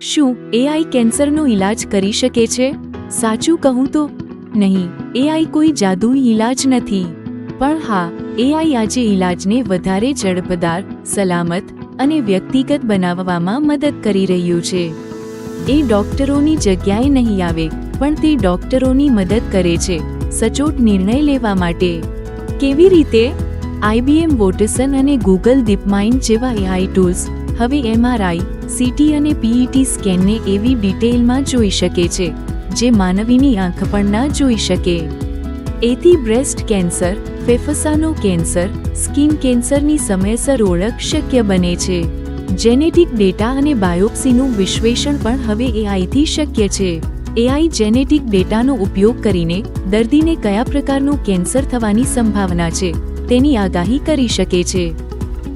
શું એઆઈ કેન્સરનો ઇલાજ કરી શકે છે? સાચું કહું તો નહીં. એઆઈ કોઈ જાદુઈ ઇલાજ નથી. પણ હા, એઆઈ આજે ઇલાજને વધારે ઝડપદાર, સલામત અને વ્યક્તિગત બનાવવામાં મદદ કરી રહ્યું છે. એ ડોક્ટરોની જગ્યાએ નહીં આવે, પણ તે ડોક્ટરોની મદદ કરે છે સચોટ નિર્ણય લેવા માટે. કેવી રીતે? IBM વોટસન અને ગૂગલ ડીપમાઇન્ડ જેવા એઆઈ ટૂલ્સ હવે MRI, CT અને PET સ્કેનને એવી ડિટેલમાં જોઈ શકે છે જે માનવીની આંખ પણ ના જોઈ શકે. એથી બ્રેસ્ટ કેન્સર, ફેફસાનો કેન્સર, સ્કિન કેન્સરની સમયસર ઓળખ શક્ય બને છે. જેનેટિક ડેટા અને બાયોપ્સીનું વિશ્લેષણ પણ હવે એઆઈથી શક્ય છે. એઆઈ જેનેટિક ડેટાનો ઉપયોગ કરીને દર્દીને કયા પ્રકારનું કેન્સર થવાની સંભાવના છે તેની આગાહી કરી શકે છે.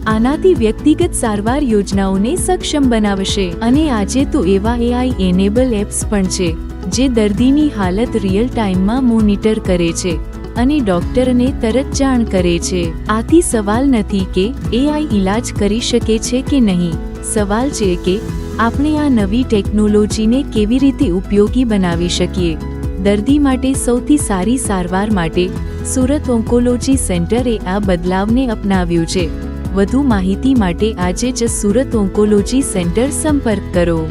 આનાથી વ્યક્તિગત સારવાર યોજનાઓને સક્ષમ બનાવશે. અને આજે તો એવા એઆઈ એનેબલ એપ્સ પણ છે જે દર્દીની હાલત રિયલ ટાઈમમાં મોનિટર કરે છે અને ડોક્ટરને તરત જાણ કરે છે. આથી સવાલ નથી કે એઆઈ ઇલાજ કરી શકે છે કે નહીં. સવાલ છે કે આપણે આ નવી ટેકનોલોજીને કેવી રીતે ઉપયોગી બનાવી શકીએ. દર્દી માટે સૌથી સારી સારવાર માટે સુરત ઓન્કોલોજી સેન્ટરે આ બદલાવને અપનાવ્યું છે. વધુ માહિતી માટે આજે જ સુરત ઓન્કોલોજી સેન્ટર સંપર્ક કરો.